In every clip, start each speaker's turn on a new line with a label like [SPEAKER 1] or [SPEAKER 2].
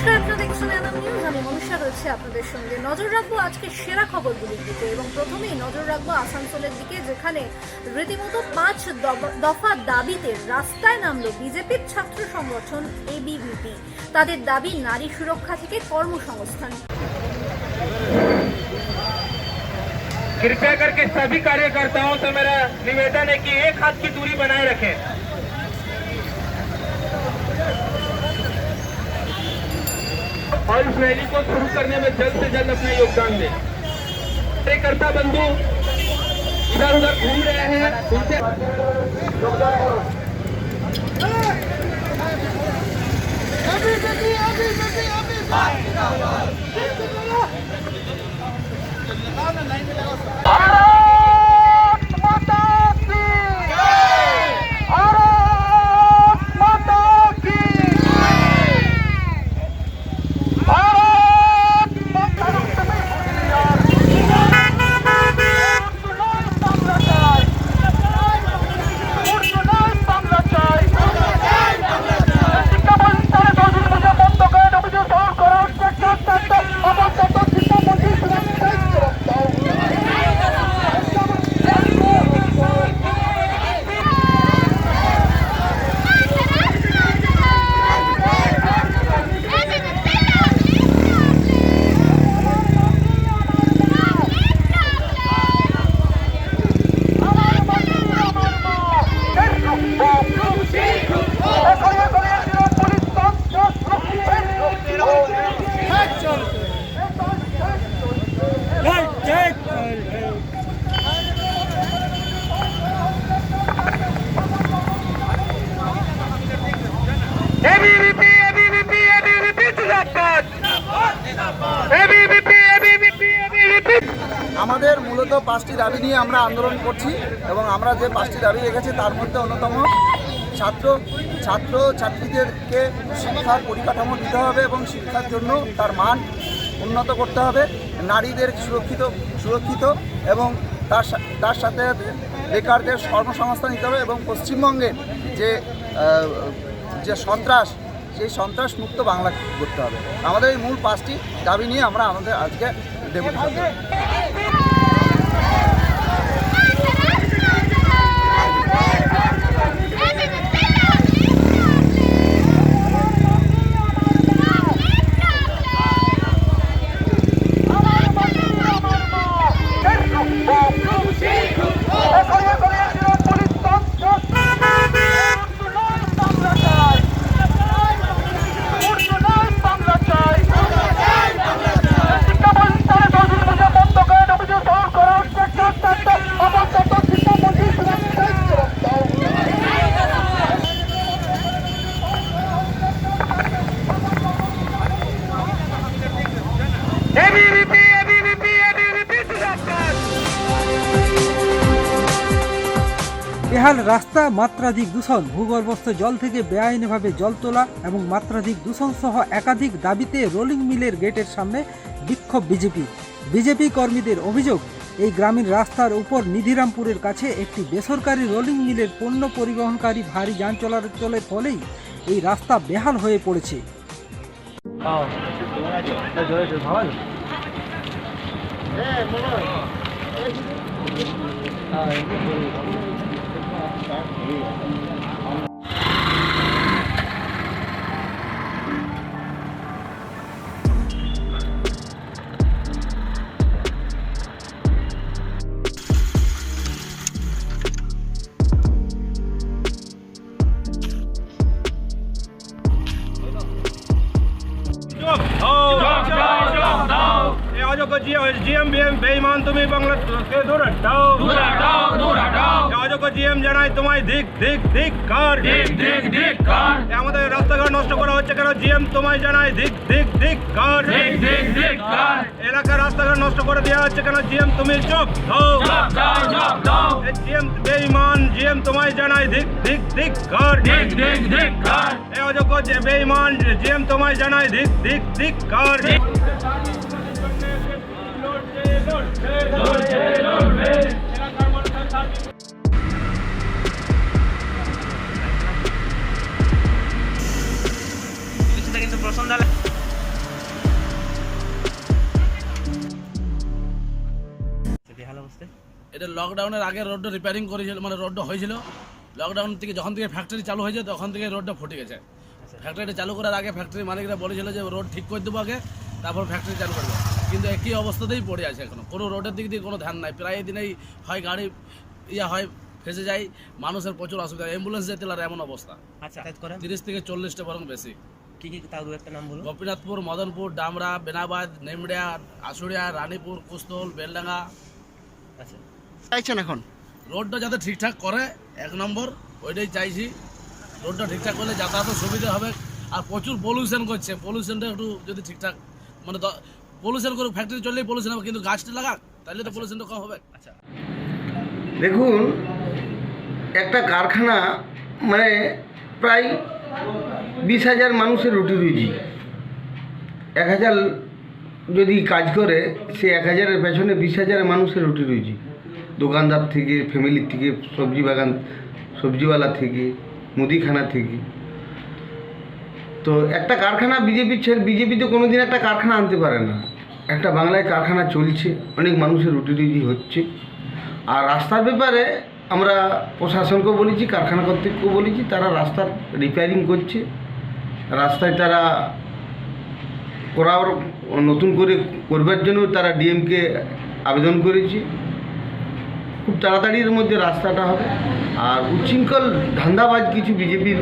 [SPEAKER 1] নমস্কার, আপনারা দেখছেন এনাম নিউজ। আমি মনীষা রয়েছে আপনাদের সঙ্গে। নজর রাখবো আজকে সেরা খবরগুলির দিকে এবং প্রথমেই নজর রাখবো আসানসোলের দিকে, যেখানে রীতিমতো 5 দফা দাবিতে রাস্তায় নামলো বিজেপির ছাত্র সংগঠন এবিভিপি। তাদের দাবি নারী সুরক্ষা থেকে কর্মসংস্থান।
[SPEAKER 2] कृपया करके सभी कार्यकर्ताओं से मेरा निवेदन है कि एक हाथ की दूरी बनाए रखें। और इस रैली को शुरू करने में जल्द से जल्द अपना योगदान दें। कार्यकर्ता बंधु इधर उधर घूम रहे हैं, उनसे
[SPEAKER 3] আমাদের মূলত 5টি দাবি নিয়ে আমরা আন্দোলন করছি এবং আমরা যে 5টি দাবি রেখেছি তার মধ্যে অন্যতম ছাত্রছাত্রীদেরকে শিক্ষার পরিকাঠামো দিতে হবে এবং শিক্ষার জন্য তার মান উন্নত করতে হবে, নারীদের সুরক্ষিত এবং তার সাথে বেকারদের কর্মসংস্থান দিতে হবে এবং পশ্চিমবঙ্গের যে সন্ত্রাস, সেই সন্ত্রাস মুক্ত বাংলা করতে হবে। আমাদের এই মূল 5টি দাবি নিয়ে আমরা আমাদের আজকে ডেপুটেশন
[SPEAKER 4] বেহাল রাস্তা, মাত্রাধিক দূষণ, ভূগর্ভস্থ জল থেকে বেআইনিভাবে জল তোলা এবং মাত্রাধিক দূষণ সহ একাধিক দাবিতে রোলিং মিলের গেটের সামনে বিক্ষোভ বিজেপি কর্মীদের অভিযোগ, এই গ্রামীণ রাস্তার উপর নিধিরামপুরের কাছে একটি বেসরকারি রোলিং মিলের পণ্য পরিবহনকারী ভারী যান চলাচলের ফলেই এই রাস্তা বেহাল হয়ে পড়েছে।
[SPEAKER 2] जीएम बेईमान तुम्हें बांग्ला के दूर हटाओ जीएम জানাই তোমায় ধিক কার আমাদের রাস্তাঘাট নষ্ট করা হচ্ছে কেন? জিএম তোমায় জানাই ধিক কার এলাকার রাস্তাঘাট নষ্ট করে দেওয়া হচ্ছে কেন? জিএম তুমি চুপ দাও। জিএম বেঈমান, জিএম তোমায় জানাই ধিক কার এই অযোগ্য বেঈমান, জিএম তোমায় জানাই ধিক কার।
[SPEAKER 5] কিন্তু প্রশ্ন এটা লকডাউনের আগে রোডটা রিপেয়ারিং করেছিল, মানে রোডটা হয়েছিল। লকডাউন থেকে যখন থেকে ফ্যাক্টরি চালু হয়েছে তখন থেকে রোডটা ফুটে গেছে। ফ্যাক্টরিটা চালু করার আগে ফ্যাক্টরি মালিকরা বলেছিল যে রোড ঠিক করে দেবো আগে, তারপর ফ্যাক্টরি চালু করবে, কিন্তু একই অবস্থাতেই পড়ে আছে এখনো। কোনো রোডের দিক দিয়ে কোনো ধ্যান নাই। প্রায় দিনেই হয় গাড়ি হয় ফেসে যায়, মানুষের প্রচুর অসুবিধা, অ্যাম্বুলেন্স যেতে আর এমন অবস্থা।
[SPEAKER 6] আচ্ছা, 30
[SPEAKER 5] 30 থেকে 40টা বরং বেশি।
[SPEAKER 6] কি তাও একটা নাম বলুন।
[SPEAKER 5] গোপীনাথপুর, মদনপুর, ডামরা, বেনাবাদ, নেমড়িয়া, আশুড়িয়া, রানীপুর, কুস্তল, বেলডাঙ্গা।
[SPEAKER 6] আচ্ছা,
[SPEAKER 7] চাইছেন এখন?
[SPEAKER 5] রোডটা যাতে ঠিকঠাক করে, 1 নম্বর ওইটাই চাইছি। রোডটা ঠিকঠাক করলে যাতায়াতের সুবিধা হবে। আর প্রচুর পলিউশন করছে, পলিউশনটা একটু যদি ঠিকঠাক মানে পলিউশন করুক, ফ্যাক্টরি চললেই পলিউশন হবে, কিন্তু গাছটা লাগাক, তাহলে তো পলিউশনটা কম হবে।
[SPEAKER 6] আচ্ছা,
[SPEAKER 8] দেখুন, একটা কারখানা মানে প্রায় 20,000 মানুষের রুটি রুজি। 1,000 যদি কাজ করে, সে 1,000-এর পেছনে 20,000 মানুষের রুটি রুজি। দোকানদার থেকে, ফ্যামিলির থেকে, সবজি বাগান, সবজিওয়ালা থেকে, মুদিখানা থেকে। তো একটা কারখানা বিজেপি তো কোনো দিন একটা কারখানা আনতে পারে না। একটা বাংলায় কারখানা চলছে, অনেক মানুষের রুটি রুজি হচ্ছে। আর রাস্তার ব্যাপারে আমরা প্রশাসনকেও বলেছি, কারখানা কর্তৃপক্ষকেও বলেছি, তারা রাস্তার রিপেয়ারিং করছে। রাস্তায় তারা নতুন করে করবার জন্য তারা ডিএমকে আবেদন করেছে। খুব তাড়াতাড়ির মধ্যে রাস্তাটা হবে। আর উচ্ছৃঙ্খল ধান্দাবাজ কিছু বিজেপির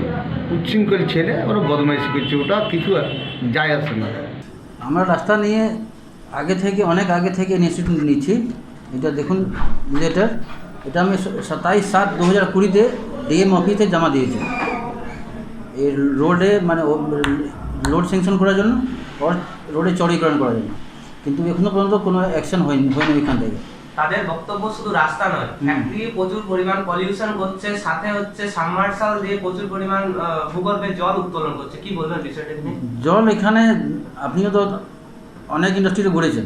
[SPEAKER 8] উচ্ছৃঙ্খল ছেলে ওরা বদমাইশি করছে, ওটা কিছু যায় আসে না।
[SPEAKER 9] আমরা রাস্তা নিয়ে অনেক আগে থেকে ইনিশিয়েটিভ নিচ্ছি। এটা দেখুন লেটার, এটা আমি 27/7/2020-তে ডিএম অফিসে জমা দিয়েছি। এই রোডে মানে রোড স্যাংশন করার জন্য, রোডে চড়িকরণ করার জন্য, কিন্তু এখনো পর্যন্ত কোনো অ্যাকশন হয়নি এখান থেকে।
[SPEAKER 10] তাদের বক্তব্য শুধু রাস্তা নয়, ফ্যাক্টরি প্রচুর পরিমাণ পলিউশন করছে, সাথে হচ্ছে সাবমার্সাল দিয়ে প্রচুর পরিমাণ ভূগর্ভে জল উত্তোলন করছে। কি বলবেন বিষয়টা নিয়ে?
[SPEAKER 9] জল এখানে আপনিও তো অনেক ইন্ডাস্ট্রিতে ঘুরেছেন,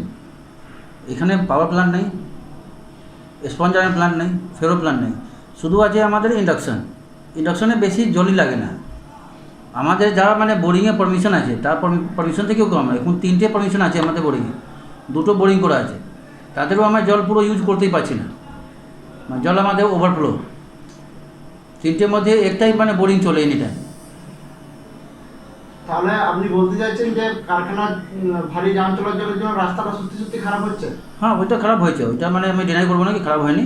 [SPEAKER 9] এখানে পাওয়ার প্ল্যান্ট নেই, স্পঞ্জারের প্ল্যান্ট নেই, ফেরো প্ল্যান্ট নেই, শুধু আছে আমাদের ইন্ডাকশনে বেশি জলই লাগে না। আমাদের যারা মানে বোরিংয়ে পারমিশন আছে, তার পারমিশন থেকেও কম। এখন 3টে পারমিশন আছে আমাদের বোরিংয়ে, 2টো বোরিং করা আছে, তাদেরও আমরা জল পুরো ইউজ করতেই পারছি না। মানে জল আমাদের ওভারফ্লো। 3টের মধ্যে একটাই মানে বোরিং চলে এনি টাইম।
[SPEAKER 7] তাহলে আপনি বলতে চাইছেন যে কারখানা ভারী যান চলাচলের জন্য রাস্তাটা সত্যি খারাপ হচ্ছে?
[SPEAKER 9] হ্যাঁ, ওইটা খারাপ হয়েছে, ওইটা মানে আমি ডিনাই করবো না কি খারাপ হয়নি,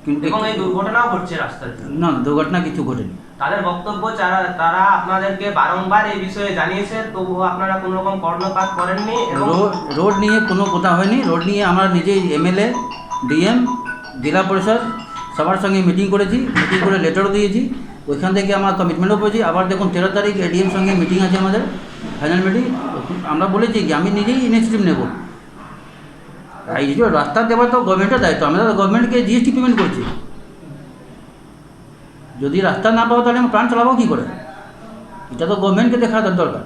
[SPEAKER 9] কিন্তু
[SPEAKER 10] এবং এই দুর্ঘটনাও ঘটছে রাস্তায়।
[SPEAKER 9] না, দুর্ঘটনা কিছু ঘটেনি।
[SPEAKER 10] তাদের বক্তব্য তারা আপনাদেরকে বারংবার এই বিষয়ে জানিয়েছে, তবুও আপনারা কোনো রকম কর্ণপাত করেননি। এবং
[SPEAKER 9] রোড নিয়ে কোনো কথা হয়নি। রোড নিয়ে আমরা নিজেই এমএলএ, ডিএম, জেলা পরিষদ সবার সঙ্গে মিটিং করেছি, মিটিং করে লেটারও দিয়েছি। ওইখান থেকে আমার কমিটমেন্টও পেয়েছি। আবার দেখুন 13 তারিখ এডিএম সঙ্গে মিটিং আছে আমাদের, ফাইনাল মিটিং। আমরা বলেছি যে আমি নিজেই ইনিশিয়েটিভ নেব। এই যে রাস্তা দেওয়ার তো গভর্নমেন্টের দায়িত্ব, আমরা তো গভর্নমেন্টকে জিএসটি পেমেন্ট করছি। যদি রাস্তা না পাবো তাহলে আমি প্ল্যান চালাবো কী করে? এটা তো গভর্নমেন্টকে দেখা দরকার।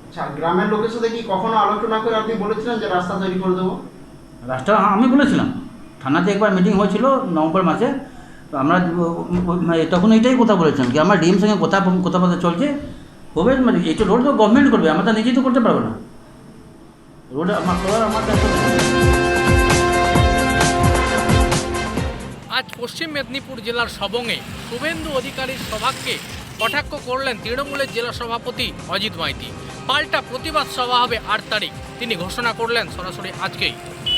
[SPEAKER 7] আচ্ছা, গ্রামের লোকের সাথে কি কখনো আলোচনা করে আপনি বলেছিলেন যে রাস্তা তৈরি করে দেবো?
[SPEAKER 9] রাস্তা আমি বলেছিলাম, থানাতে একবার মিটিং হয়েছিল নভেম্বর মাসে। তো আমরা তখন এইটাই কথা বলেছিলাম কি আমার ডিএম সঙ্গে কথাবার্তা চলছে, হবে। মানে এটা রোড তো গভর্নমেন্ট করবে, আমরা তো নিজেই তো করতে পারবো না। রোড আমার করার আমার দায়িত্ব।
[SPEAKER 11] আজ পশ্চিম মেদিনীপুর জেলার সবংয়ে শুভেন্দু অধিকারীর সভাকে কটাক্ষ করলেন তৃণমূলের জেলা সভাপতি অজিত মাইতি। পাল্টা প্রতিবাদ সভা হবে 8 তারিখ, তিনি ঘোষণা করলেন সরাসরি আজকেই।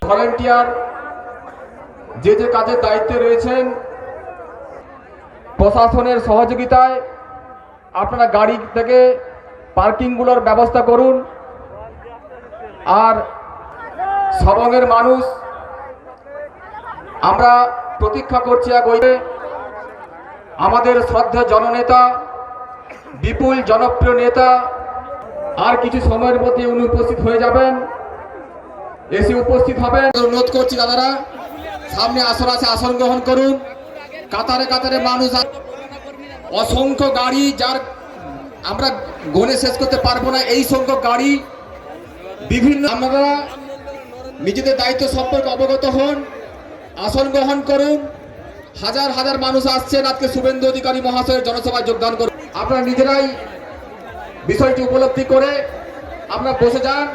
[SPEAKER 12] ভলান্টিয়ার যে কাজের দায়িত্বে রয়েছেন, প্রশাসনের সহযোগিতায় আপনারা গাড়ি থেকে পার্কিংগুলোর ব্যবস্থা করুন। আর সবংয়ের মানুষ আমরা প্রতীক্ষা করছি আমাদের শ্রদ্ধা জননেতা, বিপুল জনপ্রিয় নেতা আর কিছু সময়ের মধ্যে উনি উপস্থিত হয়ে যাবেন, এসে উপস্থিত হবেন। অনুরোধ করছি দাদারা, সামনে আসন আছে, আসন গ্রহণ করুন। কাতারে কাতারে মানুষ, অসংখ্য গাড়ি, যার আমরা গণে শেষ করতে পারবো না এই সংখ্যক গাড়ি। বিভিন্ন আমরা নিজেদের দায়িত্ব সম্পর্কে অবগত হন, আসন গ্রহণ করুন। হাজার হাজার মানুষ আসছেন আজকে শুভেন্দু অধিকারী মহাশয়ের জনসভায় যোগদান করুন। আপনারা নিজেরাই বিষয়টি উপলব্ধি করে আপনারা বসে যান।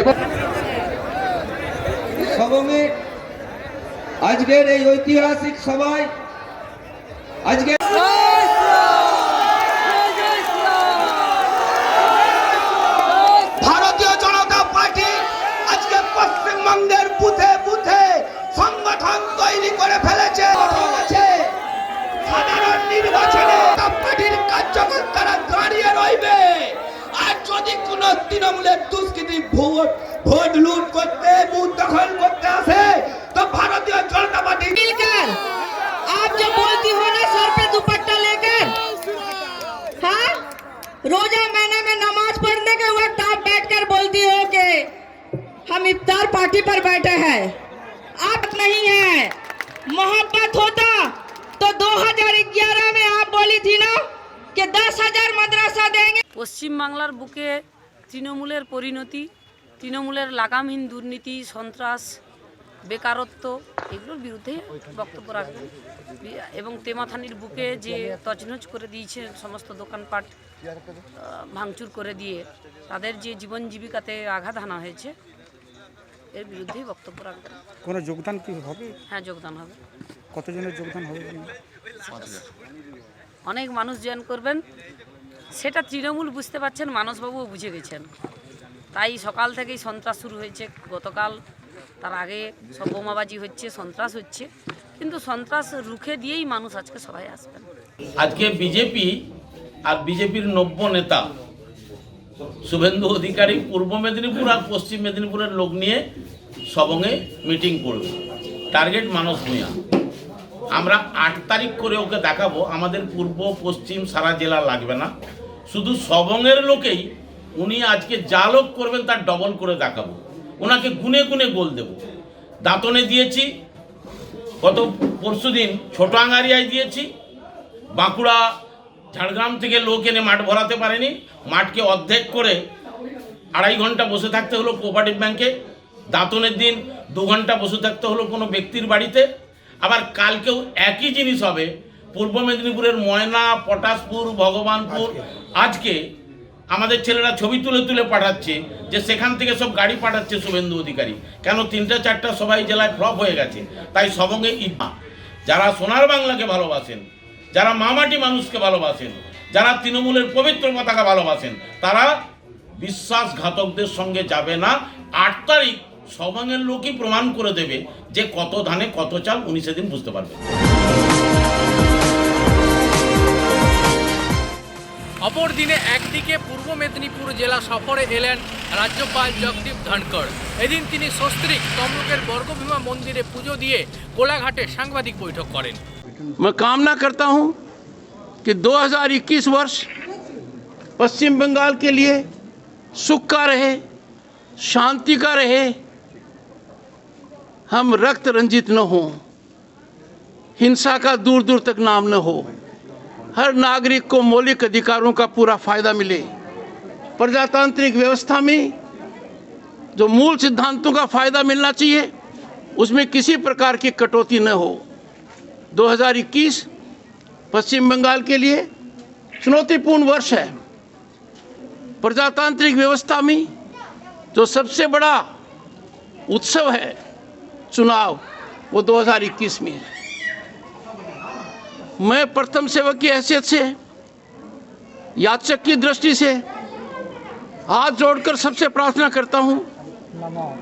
[SPEAKER 12] এবং সবংয়ে
[SPEAKER 8] আজকের এই ঐতিহাসিক সভায় আজকে
[SPEAKER 3] ভারতীয় জনতা পার্টি আজকে পশ্চিমবঙ্গের বুথে বুথে সংগঠন তৈরি করে ফেলেছে। সাধারণ নির্বাচনে পার্টির কার্যকর্তারা দাঁড়িয়ে রইবে, আর যদি কোন তৃণমূলের দুষ্কৃতী ভোট লুট করতে, বুথ দখল করতে আসে, তো ভারতীয় জনতা পার্টি
[SPEAKER 13] आप जो बोलती हो ना सर पे दुपट्टा लेकर, हाँ, रोजा महीने में नमाज पढ़ने के वक्त आप बैठकर बोलती हो कि हम इफ्तार पार्टी पर बैठे हैं। आप नहीं है, मोहब्बत होता तो 2011 में आप बोली थी ना कि 10,000 मदरसा देंगे।
[SPEAKER 14] পশ্চিম বাংলার বুকে তৃণমূলের পরিণতি, তৃণমূলের লাগামহীন দুর্নীতি, সন্ত্রাস, বেকারত্ব, এগুলোর বিরুদ্ধে বক্তব্য রাখবেন এবং তেমাথানির বুকে যে তছনছ করে দিয়েছে সমস্ত দোকানপাট ভাঙচুর করে দিয়ে তাদের যে জীবন জীবিকাতে আঘাত হানা হয়েছে, এর বিরুদ্ধেই বক্তব্য রাখবেন।
[SPEAKER 4] কোনো যোগদান কি হবে?
[SPEAKER 14] হ্যাঁ, যোগদান হবে।
[SPEAKER 4] কতজনের যোগদান হবে?
[SPEAKER 14] অনেক মানুষ জয়েন করবেন, সেটা তৃণমূল বুঝতে পারছেন, মানসবাবুও বুঝে গেছেন। তাই সকাল থেকেই সন্ত্রাস শুরু হয়েছে। গতকাল, তার আগে সব বোমাবাজি হচ্ছে, সন্ত্রাস হচ্ছে, কিন্তু সন্ত্রাস রুখে দিয়েই মানুষ আজকে সবাই আসবেন।
[SPEAKER 5] আজকে বিজেপি আর বিজেপির 90 নেতা শুভেন্দু অধিকারী পূর্ব মেদিনীপুর আর পশ্চিম মেদিনীপুরের লোক নিয়ে সবঙ্গে মিটিং করবে। টার্গেট মানস ভূঁইয়া। আমরা 8 তারিখ করে ওকে দেখাবো আমাদের পূর্ব পশ্চিম সারা জেলা লাগবে না, শুধু সবঙ্গের লোকেই উনি আজকে যা লোক করবেন তার ডবল করে দেখাবো। ওনাকে গুনে গুনে গোল দেব। দাঁতনে দিয়েছি, গত পরশুদিন ছোট আঙ্গারিয়ায় দিয়েছি, বাঁকুড়া ঝাড়গ্রাম থেকে লোক এনে মাঠ ভরাতে পারেনি, মাঠকে অর্ধেক করে 2.5 ঘন্টা বসে থাকতে হলো কোঅপারেটিভ ব্যাংকে। দাঁতনের দিন 2 ঘন্টা বসে থাকতে হলো কোনো ব্যক্তির বাড়িতে। আবার কালকেও একই জিনিস হবে পূর্ব মেদিনীপুরের ময়না, পটাশপুর, ভগবানপুর। আজকে আমাদের ছেলেরা ছবি তুলে তুলে পাঠাচ্ছে যে সেখান থেকে সব গাড়ি পাঠাচ্ছে শুভেন্দু অধিকারী। কেন 3-4টা সবাই জেলায় ফ্লপ হয়ে গেছে। তাই সবঙ্গে যারা সোনার বাংলাকে ভালোবাসেন, যারা মামাটি মানুষকে ভালোবাসেন, যারা তৃণমূলের পবিত্র পতাকা ভালোবাসেন, তারা বিশ্বাসঘাতকদের সঙ্গে যাবে না। 8 তারিখ সবঙ্গের লোকই প্রমাণ করে দেবে যে কত ধানে কত চাল, উনি সেদিন বুঝতে পারবেন।
[SPEAKER 11] অপরদিনে একদিকে পূর্ব মেদিনীপুর জেলা সফরে এলেন রাজ্যপাল জগদীপ ধনখড়। এদিন তিনি সস্ত্রীক তমলুকের বর্গভীমা মন্দিরে পুজো দিয়ে কোলাঘাটে সাংবাদিক বৈঠক করেন।
[SPEAKER 5] मैं कामना करता हूं कि 2021 वर्ष पश्चिम बंगाल के लिए सुख का रहे, शांति का रहे, हम रक्त रंजित न हो, हिंसा का दूर दूर तक नाम न हो, हर नागरिक को मौलिक अधिकारों का पूरा फायदा मिले, प्रजातांत्रिक व्यवस्था में जो मूल सिद्धांतों का फायदा मिलना चाहिए उसमें किसी प्रकार की कटौती न हो। 2021 पश्चिम बंगाल के लिए चुनौतीपूर्ण वर्ष है। प्रजातांत्रिक व्यवस्था में जो सबसे बड़ा उत्सव है चुनाव, वो 2021 में है। मैं प्रथम सेवक की हैसियत से, याचक की दृष्टि से हाथ जोड़कर सबसे प्रार्थना करता हूं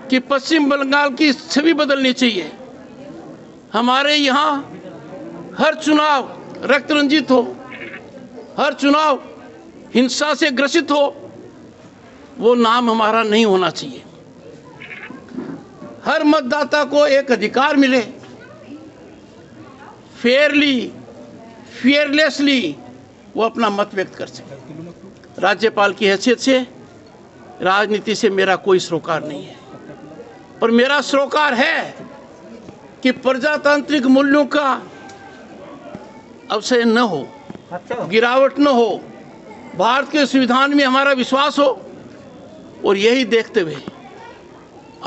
[SPEAKER 5] कि पश्चिम बंगाल की छवि बदलनी चाहिए। हमारे यहाँ हर चुनाव रक्त रंजित हो, हर चुनाव हिंसा से ग्रसित हो, वो नाम हमारा नहीं होना चाहिए। हर मतदाता को एक अधिकार मिले, फेयरली, फियरलेसली वो अपना मत व्यक्त कर सके। राज्यपाल की हैसियत से राजनीति से मेरा कोई सरोकार नहीं है, पर मेरा सरोकार है कि प्रजातांत्रिक मूल्यों का अवसर न हो, गिरावट न हो, भारत के संविधान में हमारा विश्वास हो। और यही देखते हुए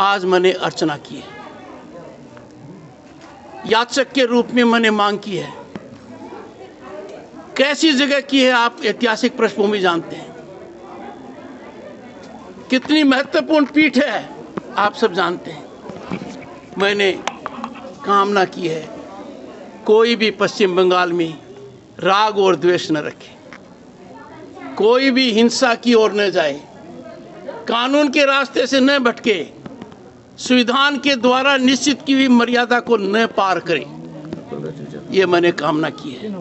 [SPEAKER 5] आज मैंने अर्चना की है, याचक के रूप में मैंने मांग की है। कैसी जगह की है आप ऐतिहासिक पृष्ठभूमि जानते हैं, कितनी महत्वपूर्ण पीठ है आप सब जानते हैं। मैंने
[SPEAKER 15] कामना की है, कोई भी पश्चिम बंगाल में राग और द्वेष न रखे, कोई भी हिंसा की ओर न जाए, कानून के रास्ते से न भटके, संविधान के द्वारा निश्चित की हुई मर्यादा को न पार करे, ये मैंने कामना की है।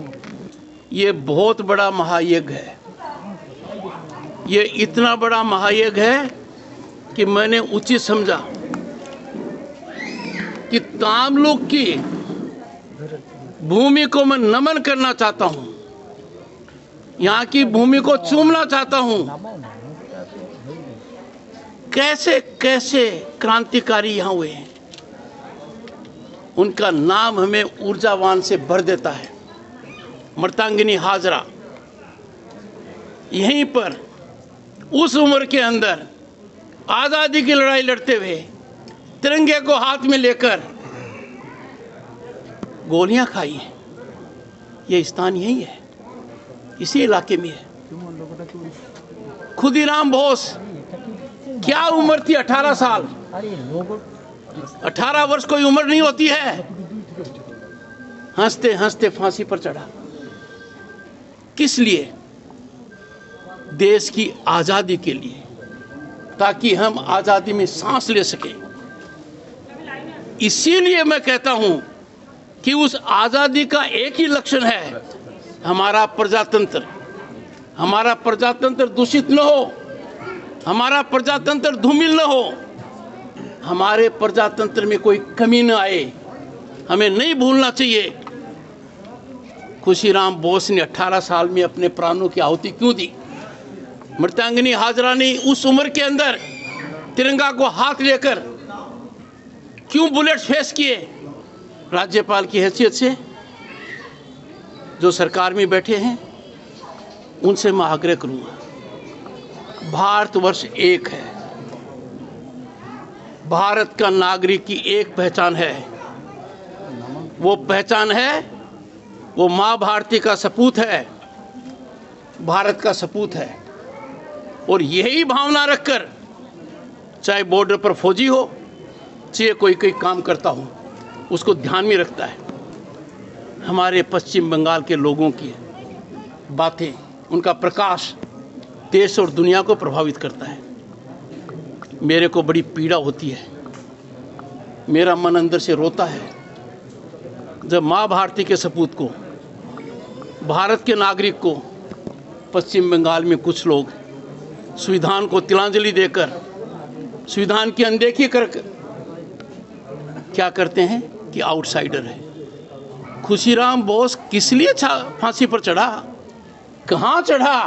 [SPEAKER 15] ये बहुत बड़ा महायज्ञ है, ये इतना बड़ा महायज्ञ है कि मैंने उचित समझा कि तामलुक की भूमि को मैं नमन करना चाहता हूं, यहाँ की भूमि को चूमना चाहता हूं। कैसे कैसे क्रांतिकारी यहाँ हुए हैं, उनका नाम हमें ऊर्जावान से भर देता है। मर्दांगिनी हाजरा यहीं पर उस उम्र के अंदर आज़ादी की लड़ाई लड़ते हुए तिरंगे को हाथ में लेकर गोलियां खाई हैं। ये स्थान यही है, इसी इलाके में है। खुदीराम बोस, क्या उम्र थी? 18 साल। 18 वर्ष कोई उम्र नहीं होती है। हंसते हंसते फांसी पर चढ़ा। किस लिए? देश की आज़ादी के लिए, ताकि हम आज़ादी में सांस ले सकें। इसीलिए मैं कहता हूं कि उस आज़ादी का एक ही लक्षण है, हमारा प्रजातंत्र। हमारा प्रजातंत्र दूषित न हो, हमारा प्रजातंत्र धूमिल न हो, हमारे प्रजातंत्र में कोई कमी न आए। हमें नहीं भूलना चाहिए खुशीराम बोस ने 18 साल में अपने प्राणों की आहुति क्यों दी। मर्दांगिनी हाजरा ने उस उम्र के अंदर तिरंगा को हाथ लेकर क्यों बुलेट फेस किए। राज्यपाल की हैसियत से जो सरकार में बैठे हैं उनसे मैं आग्रह करूंगा, भारतवर्ष एक है, भारत का नागरिक की एक पहचान है। वो पहचान है, वो माँ भारती का सपूत है, भारत का सपूत है। और यही भावना रखकर चाहे बॉर्डर पर फौजी हो, चाहे कोई काम करता हो, उसको ध्यान में रखता है। हमारे पश्चिम बंगाल के लोगों की बातें, उनका प्रकाश देश और दुनिया को प्रभावित करता है। मेरे को बड़ी पीड़ा होती है, मेरा मन अंदर से रोता है जब माँ भारती के सपूत को, भारत के नागरिक को पश्चिम बंगाल में कुछ लोग संविधान को तिलांजलि देकर, संविधान की अनदेखी कर क्या करते हैं कि आउटसाइडर है। खुशीराम बोस किस लिए फांसी पर चढ़ा, कहाँ चढ़ा,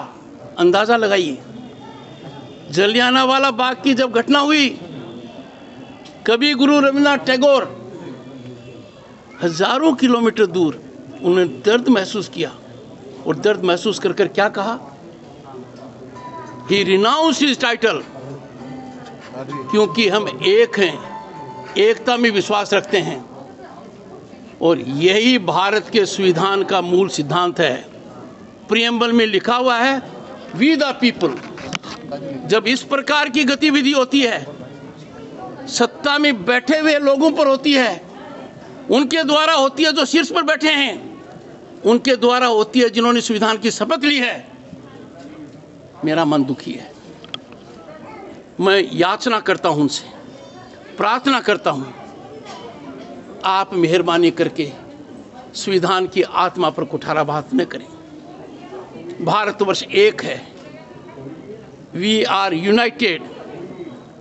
[SPEAKER 15] अंदाज़ा लगाइए। जलियांवाला बाग की जब घटना हुई, कवि गुरु रविन्द्रनाथ टैगोर हजारों किलोमीटर दूर उन्होंने दर्द महसूस किया, और दर्द महसूस कर क्या कहा, ही रिनाउंस्ड हिज टाइटल, क्योंकि हम एक हैं, एकता में विश्वास रखते हैं। और यही भारत के संविधान का मूल सिद्धांत है। प्रियम्बल में लिखा हुआ है, वी द पीपल। जब इस प्रकार की गतिविधि होती है, सत्ता में बैठे हुए लोगों पर होती है, उनके द्वारा होती है जो शीर्ष पर बैठे हैं, उनके द्वारा होती है जिन्होंने संविधान की शपथ ली है, मेरा मन दुखी है। मैं याचना करता हूं उनसे, प्रार्थना करता हूं, आप मेहरबानी करके संविधान की आत्मा पर कुठाराघात न करें। भारतवर्ष एक है, we are united,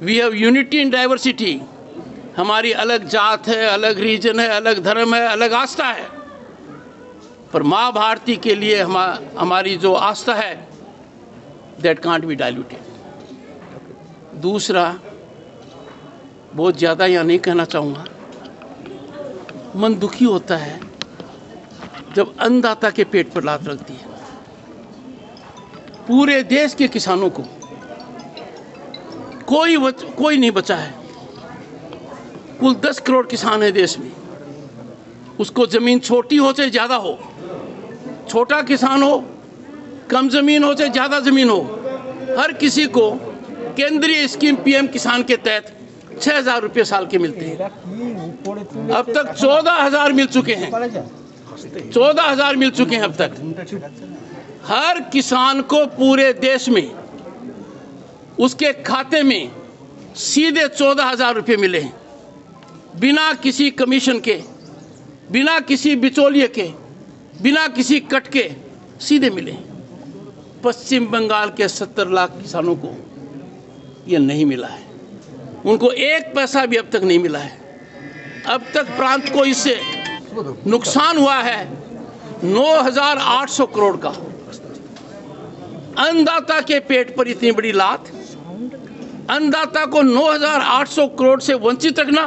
[SPEAKER 15] we have unity in diversity. हमारी अलग जात है, अलग रीजन है, अलग धर्म है, अलग आस्था है, पर माँ भारती के लिए हमारी जो आस्था है, दैट कांट बी डाइल्यूटेड। दूसरा, बहुत ज़्यादा यहाँ नहीं कहना चाहूँगा, मन दुखी होता है जब अन्नदाता के पेट पर लात लगती है। पूरे देश के किसानों को कोई नहीं बचा है। कुल 10 करोड़ किसान है देश में, उसको ज़मीन छोटी हो चाहे ज़्यादा हो, छोटा किसान हो, कम ज़मीन हो चाहे ज़्यादा ज़मीन हो, हर किसी को केंद्रीय स्कीम पीएम किसान के तहत 6,000 रुपये साल के मिलते हैं। अब तक 14,000 मिल चुके हैं, 14,000 मिल चुके हैं अब तक। हर किसान को पूरे देश में उसके खाते में सीधे 14,000 रुपये मिले हैं, बिना किसी कमीशन के, बिना किसी बिचौलिए के, बिना किसी कट के सीधे मिले। पश्चिम बंगाल के 70 लाख किसानों को ये नहीं मिला है, उनको 1 पैसा भी अब तक नहीं मिला है। अब तक प्रांत को इससे नुकसान हुआ है 9,800 करोड़ का। अन्नदाता के पेट पर इतनी बड़ी लात, अन्नदाता को 9,800 करोड़ से वंचित रखना,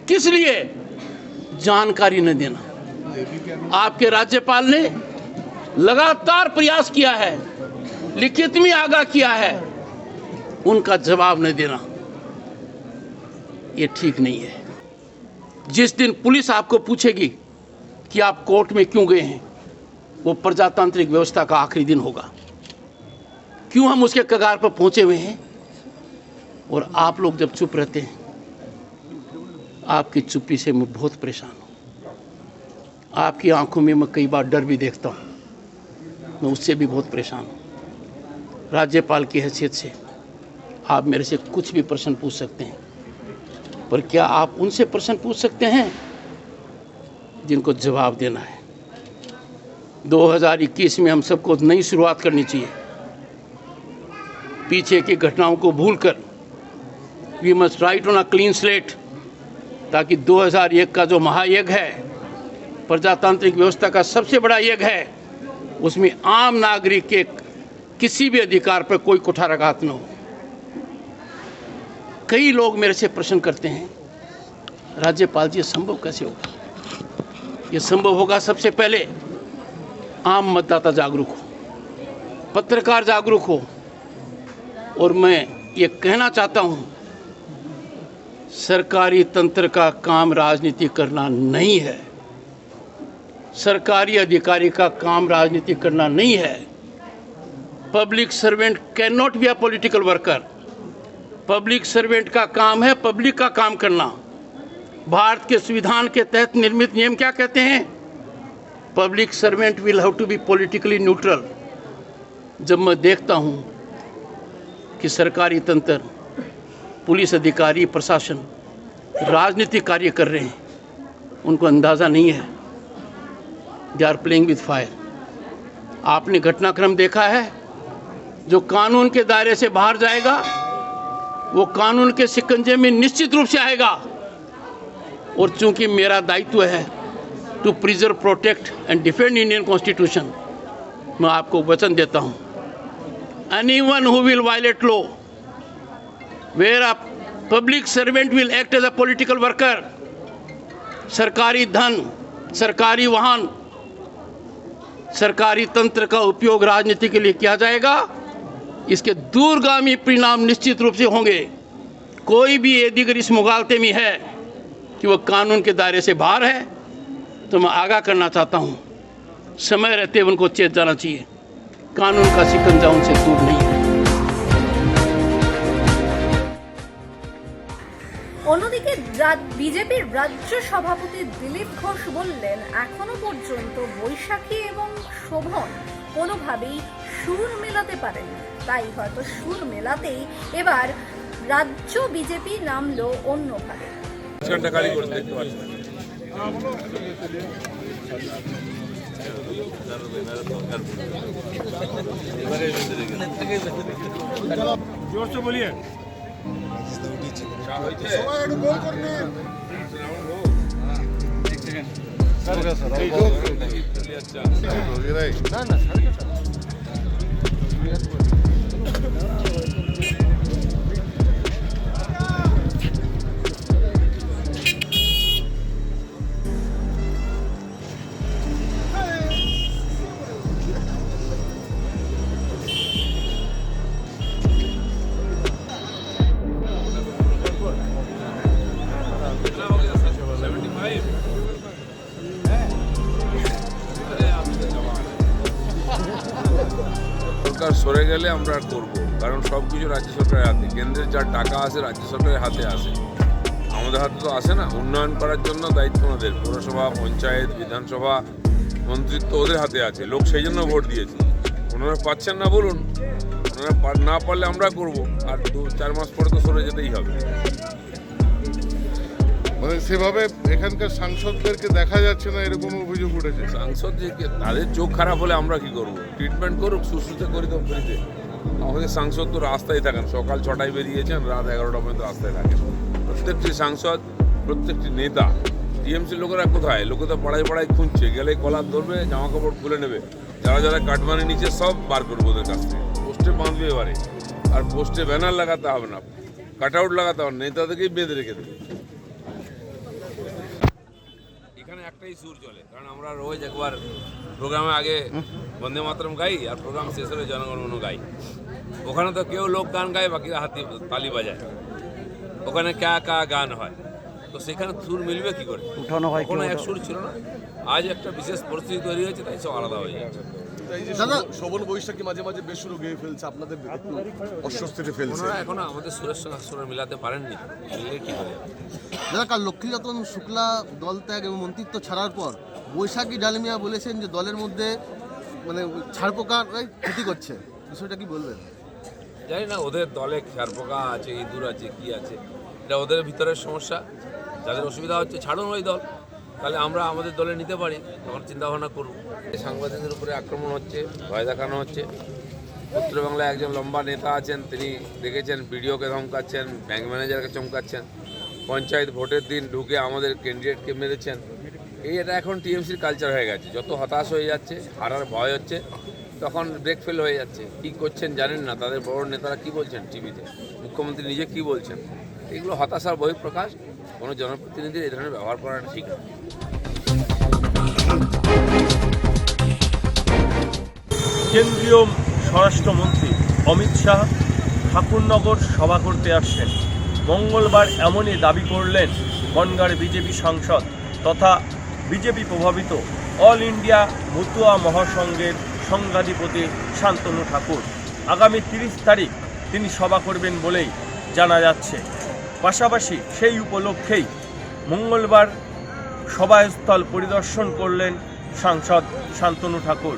[SPEAKER 15] किस लिए? जानकारी न देना। आपके राज्यपाल ने लगातार प्रयास किया है, लिखित में आगाह किया है, उनका जवाब न देना ये ठीक नहीं है। जिस दिन पुलिस आपको पूछेगी कि आप कोर्ट में क्यों गए हैं, वो प्रजातांत्रिक व्यवस्था का आखिरी दिन होगा। क्यों हम उसके कगार पर पहुंचे हुए हैं और आप लोग जब चुप रहते हैं, आपकी चुप्पी से मैं बहुत परेशान हूँ। आपकी आंखों में मैं कई बार डर भी देखता हूँ, मैं उससे भी बहुत परेशान हूँ। राज्यपाल की हैसियत से आप मेरे से कुछ भी प्रश्न पूछ सकते हैं, पर क्या आप उनसे प्रश्न पूछ सकते हैं जिनको जवाब देना है? 2021 में हम सबको नई शुरुआत करनी चाहिए। पीछे की घटनाओं को भूलकर we must write on a clean slate, ताकि 2001 का जो महायज्ञ है, प्रजातांत्रिक व्यवस्था का सबसे बड़ा यज्ञ है, उसमें आम नागरिक के किसी भी अधिकार पर कोई कुठाराघात न हो। कई लोग मेरे से प्रश्न करते हैं, राज्यपाल जी ये संभव कैसे होगा? ये संभव होगा सबसे पहले आम मतदाता जागरूक हो, पत्रकार जागरूक हो। और मैं ये कहना चाहता हूँ, सरकारी तंत्र का काम राजनीति करना नहीं है, सरकारी अधिकारी का काम राजनीति करना नहीं है। Public servant can not be a political worker. Public servant का काम है पब्लिक का काम करना। भारत के संविधान के तहत निर्मित नियम क्या कहते हैं? Public servant will have to be politically neutral. जब मैं देखता हूँ कि सरकारी तंत्र, पुलिस अधिकारी, प्रशासन राजनीतिक कार्य कर रहे हैं, उनको अंदाज़ा नहीं है, they are playing with fire. आपने घटनाक्रम देखा है, जो कानून के दायरे से बाहर जाएगा वो कानून के शिकंजे में निश्चित रूप से आएगा। और चूंकि मेरा दायित्व है to preserve, protect and defend Indian constitution, मैं आपको वचन देता हूँ, anyone who will violate law, where a public servant will act as a political worker, सरकारी धन, सरकारी वाहन, सरकारी तंत्र का उपयोग राजनीति के लिए किया जाएगा, इसके दूरगामी परिणाम निश्चित रूप से होंगे। कोई भी यदि अगर इस मुगालते में है कि वह कानून के दायरे से बाहर है, तो मैं आगाह करना चाहता हूँ, समय रहते हुए उनको चेत जाना चाहिए। कानून का शिकंजा उनसे दूर नहीं है।
[SPEAKER 1] অন্যদিকে বিজেপির রাজ্য সভাপতি দিলীপ ঘোষ বললেন, এখনো পর্যন্ত বৈশাখী এবং শোভন কোনোভাবেই সুর মেলাতে পারেনি, তাই হয়তো সুর মেলাতেই এবার রাজ্য বিজেপি নামলো অন্যভাবে।
[SPEAKER 2] जोर से बोलिए।
[SPEAKER 16] সরে গেলে আমরা করব। কারণ সব কিছু রাজ্য সরকারের হাতে, কেন্দ্রের যা টাকা আসে রাজ্য সরকারের হাতে আসে, আমাদের হাতে তো আসে না। উন্নয়ন করার জন্য দায়িত্ব ওদের, পৌরসভা, পঞ্চায়েত, বিধানসভা, মন্ত্রিত্ব ওদের হাতে আছে। লোক সেই জন্য ভোট দিয়েছে। ওনারা পাচ্ছেন না বলুন, ওনারা না পারলে আমরা করব, আর 2-4 মাস পরে তো সরে যেতেই হবে।
[SPEAKER 17] মানে সেভাবে এখানকার সাংসদদেরকে দেখা যাচ্ছে না, এরকম অভিযোগ উঠেছে।
[SPEAKER 16] সাংসদ যে তাদের চোখ খারাপ হলে আমরা কি করব? ট্রিটমেন্ট করুক, সুস্থতা করি তো ফ্রিতে। আমাদের সাংসদ তো রাস্তায় থাকেন, সকাল 6টায় বেরিয়েছেন, রাত 11টা পর্যন্ত রাস্তায় থাকেন। প্রত্যেকটি সাংসদ, প্রত্যেকটি নেতা, টিএমসির লোকেরা কোথায়? লোকে তো পাড়ায় পাড়ায় খুঁজছে, গেলে কলার ধরবে, জামা কাপড় খুলে নেবে, যারা যারা কাটমানি নিচে সব বার করবো ওদের কাছ থেকে। পোস্টে বাঁধবে এবারে, আর পোস্টে ব্যানার লাগাতে হবে না, কাট আউট লাগাতে হবে, নেতাদেরকেই বেঁধে রেখে দেবে। এখানে একটাই সুর চলে, কারণ আমরা রোজ একবার প্রোগ্রামে আগে বন্দে মাতরম গাই, আর প্রোগ্রাম শেষ হলে জনগণমন গাই। ওখানে তো কেউ লোক গান গায়, বাকিরা হাতি তালি বাজায়। ওখানে কা গান হয়, তো সেখানে সুর মিলবে কি করে?
[SPEAKER 9] উঠানো হয়,
[SPEAKER 16] কোনো এক সুর ছিল না। আজ একটা বিশেষ পরিস্থিতি তৈরি হয়েছে, তাই সব আলাদা হয়ে যাচ্ছে।
[SPEAKER 17] দাদা, শোভন বৈশাখী মাঝে মাঝে বেসুরো গেয়ে ফেলছে, আপনাদের একটু অস্বস্তিতে ফেলছে।
[SPEAKER 16] ওনারা এখনো আমাদের সুরের সঙ্গে সুর মিলাতে পারেননি, মিললে কি করে?
[SPEAKER 18] দাদা, কাল লক্ষ্মীরতন শুক্লা দল ত্যাগ এবং মন্ত্রিত্ব ছাড়ার পর বৈশাখী ডালমিয়া বলেছেন যে দলের মধ্যে মানে ছাড়পোকার ক্ষতি করছে, বিষয়টা কি বলবেন?
[SPEAKER 16] জানি না, ওদের দলে ছারপোকা আছে, ইঁদুর আছে, কি আছে, এটা ওদের ভিতরের সমস্যা। যাদের অসুবিধা হচ্ছে ছাড়ুন ওই দল, তাহলে আমরা আমাদের দলে নিতে পারি, তখন চিন্তাভাবনা করব। সাংবাদিকদের উপরে আক্রমণ হচ্ছে, ভয় দেখানো হচ্ছে। উত্তর বাংলায় একজন লম্বা নেতা আছেন, তিনি দেখেছেন বিডিওকে ধমকাচ্ছেন, ব্যাংক ম্যানেজারকে চমকাচ্ছেন, পঞ্চায়েত ভোটের দিন ঢুকে আমাদের ক্যান্ডিডেটকে মেরেছেন। এটা এখন টিএমসির কালচার হয়ে গেছে। যত হতাশ হয়ে যাচ্ছে, হারার ভয় হচ্ছে, তখন ব্রেক ফেল হয়ে যাচ্ছে। কী করছেন জানেন না, তাদের বড় নেতারা কী বলছেন টিভিতে, মুখ্যমন্ত্রী নিজে কী বলছেন, এগুলো হতাশার বহিঃপ্রকাশ। কোনো জনপ্রতিনিধির এই ধরনের ব্যবহার করাটা ঠিক না।
[SPEAKER 2] কেন্দ্রীয় স্বরাষ্ট্রমন্ত্রী অমিত শাহ ঠাকুরনগর সভা করতে আসছেন। মঙ্গলবার এমনই দাবি করলেন বনগাঁর বিজেপি সাংসদ তথা বিজেপি প্রভাবিত অল ইন্ডিয়া মতুয়া মহাসংঘের সংঘাধিপতি শান্তনু ঠাকুর। আগামী 30 তারিখ তিনি সভা করবেন বলেই জানা যাচ্ছে। পাশাপাশি সেই উপলক্ষেই মঙ্গলবার সভাস্থল পরিদর্শন করলেন সাংসদ শান্তনু ঠাকুর।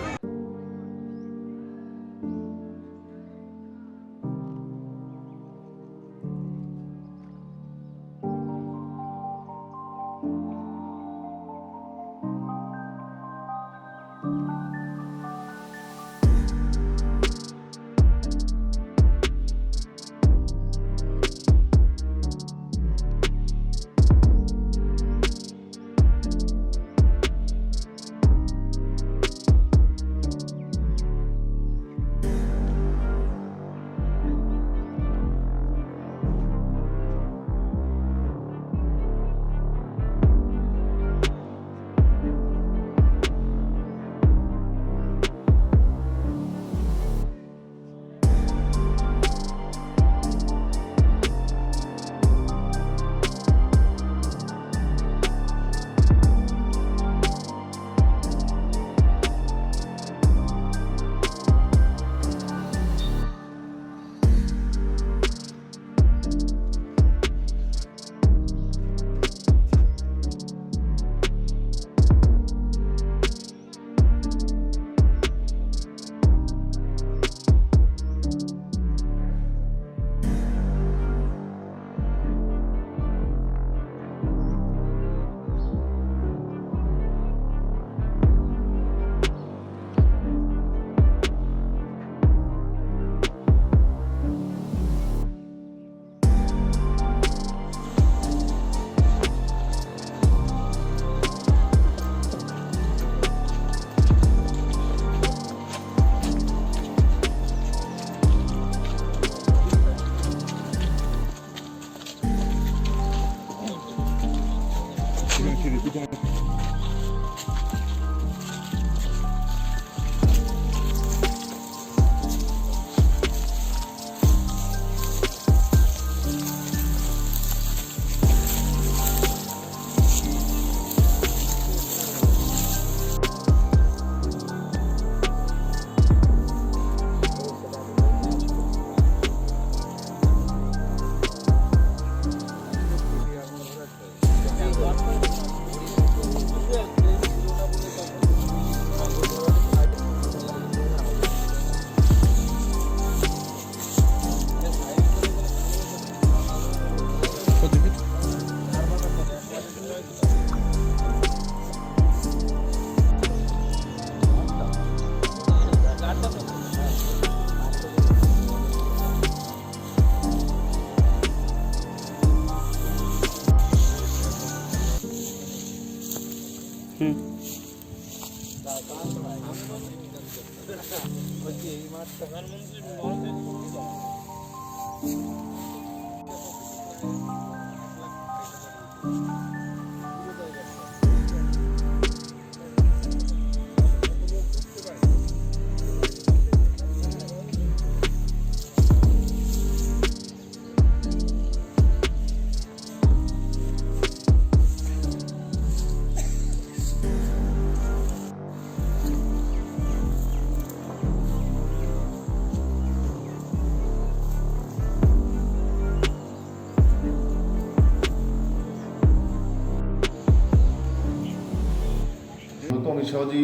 [SPEAKER 19] অমিত শাহজি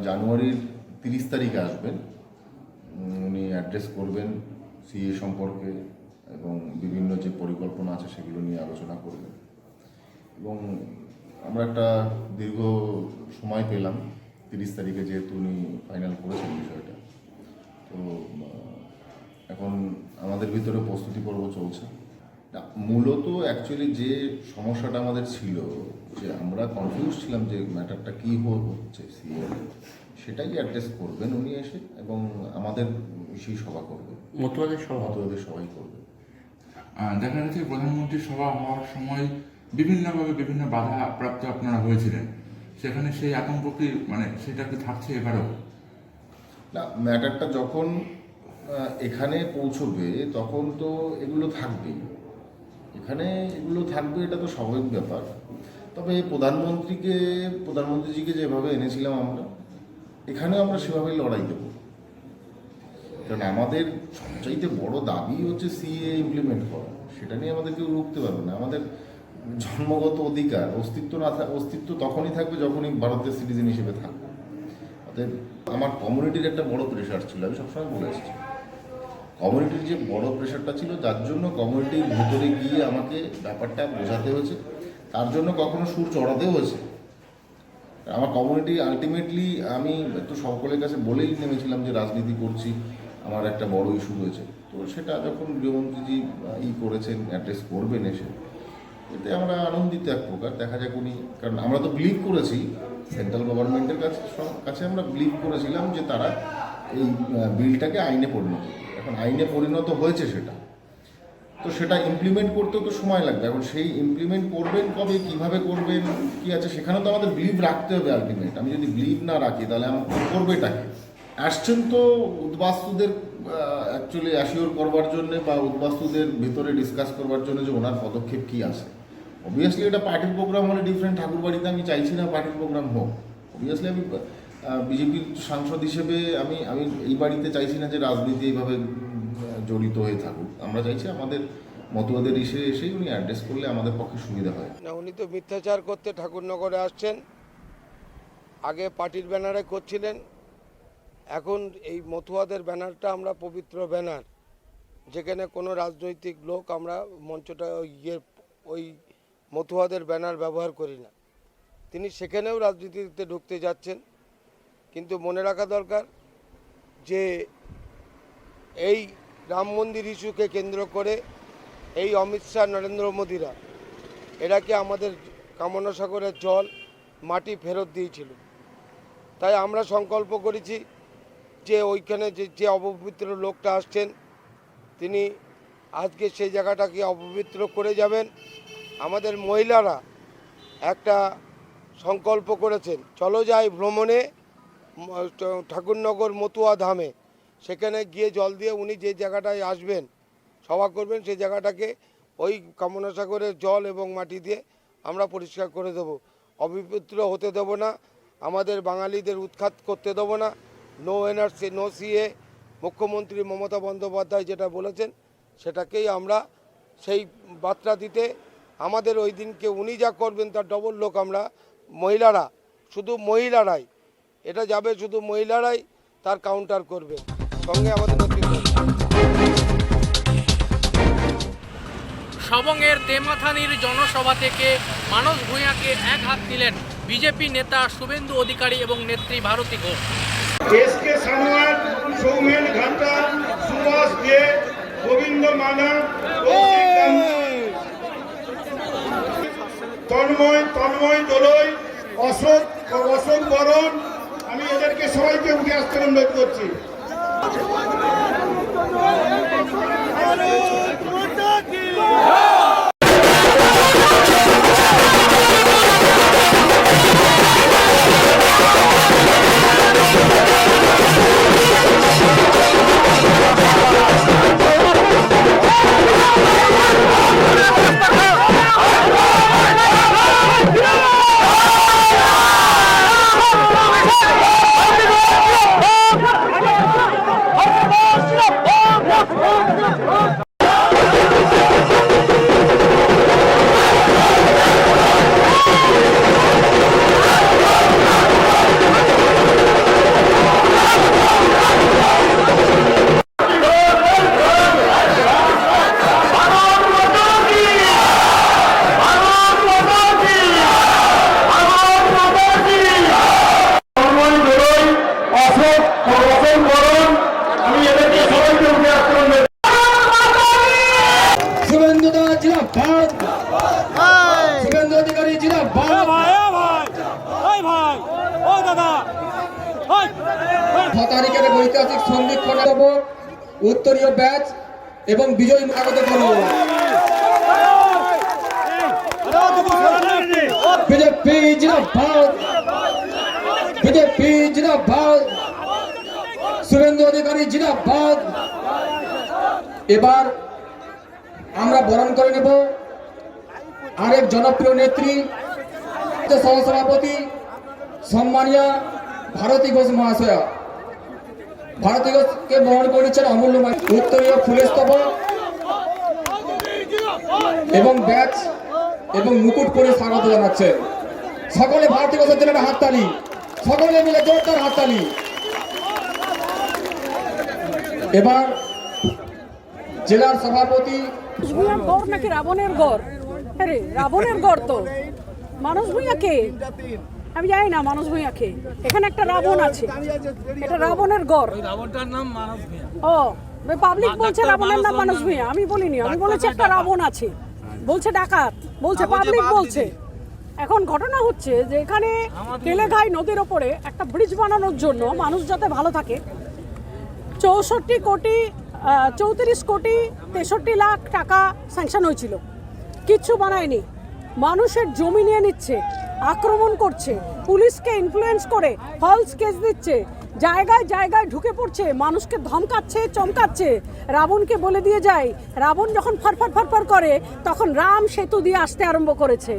[SPEAKER 19] জানুয়ারির 30 তারিখে আসবেন। উনি অ্যাড্রেস করবেন সিএ সম্পর্কে এবং বিভিন্ন যে পরিকল্পনা আছে সেগুলো নিয়ে আলোচনা করবেন এবং আমরা একটা দীর্ঘ সময় পেলাম 30 তারিখে, যেহেতু উনি ফাইনাল করেছেন বিষয়টা। তো এখন আমাদের ভিতরে প্রস্তুতি পর্ব চলছে। মূলত অ্যাকচুয়ালি যে সমস্যাটা আমাদের ছিল, যে আমরা কনফিউজ ছিলাম যে ম্যাটারটা কী হচ্ছে সিএ, সেটাই অ্যাড্রেস করবেন উনি এসে এবং আমাদের সেই সভা করবেন, মতুয়াদের সবাই করবে।
[SPEAKER 20] দেখা যাচ্ছে প্রধানমন্ত্রীর সভা হওয়ার সময় বিভিন্নভাবে বিভিন্ন বাধা প্রাপ্ত আপনারা হয়েছিলেন, সেখানে সেই আতঙ্ক কি মানে সেটা কি থাকছে এবারও?
[SPEAKER 19] না, ম্যাটারটা যখন এখানে পৌঁছবে তখন তো এগুলো থাকবেই, এখানে এগুলো থাকবে, এটা তো স্বাভাবিক ব্যাপার। তবে প্রধানমন্ত্রীজিকে যেভাবে এনেছিলাম আমরা, এখানে আমরা সেভাবেই লড়াই দেব। কারণ আমাদের সবচাইতে বড় দাবি হচ্ছে সিএ ইমপ্লিমেন্ট করা, সেটা নিয়ে আমাদের কেউ রুখতে পারবে না। আমাদের জন্মগত অধিকার, অস্তিত্ব তখনই থাকবে যখনই ভারতের সিটিজেন হিসেবে থাকবে। অতএব আমার কমিউনিটির একটা বড় প্রেশার ছিল, আমি সবসময় বলে এসেছি। কমিউনিটির যে বড় প্রেশারটা ছিল, যার জন্য কমিউনিটির ভেতরে গিয়ে আমাকে ব্যাপারটা বোঝাতে হয়েছে, তার জন্য কখনো সুর চড়াতেও হয়েছে। আমার কমিউনিটি আলটিমেটলি, আমি একটু সকলের কাছে বলেই নেমেছিলাম যে রাজনীতি করছি, আমার একটা বড় ইস্যু রয়েছে। তো সেটা যখন গৃহমন্ত্রীজি করেছেন, অ্যাড্রেস করবেন এসে, এতে আমরা আনন্দিত এক প্রকার। দেখা যাক উনি, কারণ আমরা তো বিলিভ করেছি সেন্ট্রাল গভর্নমেন্টের কাছে আমরা বিলিভ করেছিলাম যে তারা এই বিলটাকে আইনে পরিণত করবে। এখন আইনে পরিণত হয়েছে সেটা, তো সেটা ইমপ্লিমেন্ট করতেও তো সময় লাগবে। এখন সেই ইমপ্লিমেন্ট করবেন কবে, কীভাবে করবেন, কী আছে, সেখানে তো আমাদের বিলিভ রাখতে হবে আলটিমেট। আমি যদি বিলিভ না রাখি তাহলে আমি করবেটাকে। আসছেন তো উদ্বাস্তুদের অ্যাকচুয়ালি অ্যাসিওর করবার জন্যে বা উদ্বাস্তুদের ভিতরে ডিসকাস করবার জন্য যে ওনার পদক্ষেপ কী আছে। অবভিয়াসলি এটা পার্টির প্রোগ্রাম হলে ডিফারেন্ট, ঠাকুরবাড়িতে আমি চাইছি না পার্টির প্রোগ্রাম হোক। অবভিয়াসলি আমি বিজেপির সাংসদ হিসেবে আমি এই বাড়িতে চাইছি না যে রাজনীতি এইভাবে জড়িত হয়ে থাকুক। আমরা চাইছি আমাদের মতুয়াদের এসেই উনি অ্যাড্রেস করলে আমাদের পক্ষে সুবিধা হয়।
[SPEAKER 21] না, উনি তো মিথ্যাচার করতে ঠাকুরনগরে আসছেন, আগে পার্টির ব্যানারে করছিলেন, এখন এই মতুয়াদের ব্যানারটা আমরা পবিত্র ব্যানার, যেখানে কোনো রাজনৈতিক লোক আমরা মঞ্চটা ওই মতুয়াদের ব্যানার ব্যবহার করি না। তিনি সেখানেও রাজনীতিতে ঢুকতে যাচ্ছেন। কিন্তু মনে রাখা দরকার যে এই রাম মন্দির ইস্যুকে কেন্দ্র করে এই অমিত শাহ, নরেন্দ্র মোদীরা এরাকে আমাদের কামনা সাগরের জল, মাটি ফেরত দিয়েছিল। তাই আমরা সংকল্প করেছি যে ওইখানে যে অপবিত্র লোকটা আসছেন, তিনি আজকে সেই জায়গাটাকে অপবিত্র করে যাবেন। আমাদের মহিলারা একটা সংকল্প করেছেন, চলো যাই ভ্রমণে ঠাকুরনগর মতুয়া ধামে। সেখানে গিয়ে জল দিয়ে উনি যে জায়গাটায় আসবেন, সভা করবেন, সেই জায়গাটাকে ওই কামনা সাগরের জল এবং মাটি দিয়ে আমরা পরিষ্কার করে দেব। অপবিত্র হতে দেব না, আমাদের বাঙালিদের উৎখাত করতে দেব না। No NRC, no CA. মুখ্যমন্ত্রী মমতা বন্দ্যোপাধ্যায় যেটা বলেছেন সেটাকেই আমরা সেই বার্তা দিতে, আমাদের ওই দিনকে উনি যা করবেন তার ডবল লোক আমরা মহিলারা, শুধু মহিলারাই এটা যাবে, শুধু মহিলারাই তার কাউন্টার করবে, সঙ্গে আমাদের নেতৃত্ব।
[SPEAKER 11] সবংয়ের তেমাথানির জনসভা থেকে মানস ভূঁইয়াকে এক হাত দিলেন বিজেপি নেতা শুভেন্দু অধিকারী এবং নেত্রী ভারতী ঘোষ।
[SPEAKER 22] এসকে সানোয়ার
[SPEAKER 6] তন্ময় দোলই, অশোক বরণ, আমি এদেরকে সবাইকে উঠে আসতে অনুরোধ করছি। শুভেন্দু অধিকারী জিন্দাবাদ। 6 তারিখের ঐতিহাসিক সন্ধিক্ষণ উত্তরীয় ব্যাচ এবং বিজয়ী স্বাগত করব। বিজেপি জিন্দাবাদ, বিজেপি জিন্দাবাদ, শুভেন্দু অধিকারী জিন্দাবাদ। এবার আমরা বরণ করে নেব আরেক জনপ্রিয় নেত্রী, সহসভাপতি সম্মানীয় ভারতী ঘোষ মহাশয়া। ভারতী ঘোষকে বরণ করেছেন অমূল্য উত্তরীয় ফুলের স্তবক এবং ব্যাচ এবং মুকুট পরে স্বাগত জানাচ্ছেন। সকলে ভারতী ঘোষের জন্য একটা হাততালি, সকলে মিলে জোরদার হাততালি। এবার জেলার সভাপতি।
[SPEAKER 22] গড় নাকি রাবণের গড়? আরে রাবণের গড় তো মানুষ ভূঁইয়াকে, আমি জানি না মানুষ ভূঁইয়াকে। এখানে একটা রাবণ আছে, এটা রাবণের গড়।
[SPEAKER 5] রাবণটার নাম মানস ভূঁইয়া।
[SPEAKER 22] ও পাবলিক বলছে রাবণের নাম মানস ভূঁইয়া, আমি বলিনি। আমি বলেছি একটা রাবণ আছে, বলছে ডাকাত, বলছে পাবলিক বলছে। এখন ঘটনা হচ্ছে যে এখানে কেলেঘাই নদীর ওপরে একটা ব্রিজ বানানোর জন্য মানুষ যাতে ভালো থাকে 34 কোটি 63 লাখ টাকা স্যাংশন হয়েছিল, কিচ্ছু বানায়নি। মানুষের জমি নিয়ে নিচ্ছে, আক্রমণ করছে, পুলিশকে ইনফ্লুয়েন্স করে ফলস কেস দিচ্ছে, জায়গায় জায়গায় ঢুকে পড়ছে, মানুষকে ধমকাচ্ছে, চমকাচ্ছে। রাবণকে বলে দিয়ে যায়, রাবণ যখন ফরফর করে তখন রাম সেতু দিয়ে আসতে আরম্ভ করেছে।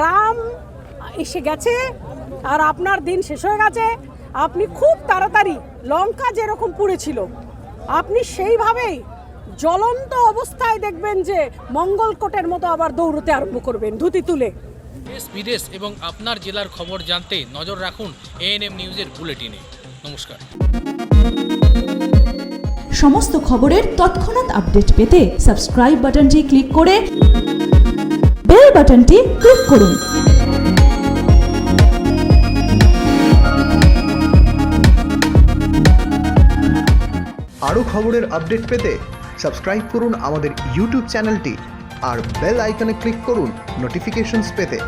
[SPEAKER 22] রাম এসে গেছে আর আপনার দিন শেষ হয়ে গেছে। আপনি খুব তাড়াতাড়ি লঙ্কা যেরকম পুড়েছিল আপনি সেইভাবেই জ্বলন্ত অবস্থায় দেখবেন যে মঙ্গলকোটের মতো আবার দৌড়তে আরম্ভ করবেন ধুতি তুলে।
[SPEAKER 11] দেশ বিদেশ এবং আপনার জেলার খবর জানতে নজর রাখুন এএনএম নিউজের বুলেটিনে। নমস্কার।
[SPEAKER 23] সমস্ত খবরের তৎক্ষণাৎ আপডেট পেতে সাবস্ক্রাইব বাটনটি ক্লিক করে বেল বাটনটি ক্লিক করুন।
[SPEAKER 24] আরও খবরের আপডেট পেতে সাবস্ক্রাইব করুন আমাদের ইউটিউব চ্যানেলটি আর বেল আইকনে ক্লিক করুন নোটিফিকেশনস পেতে।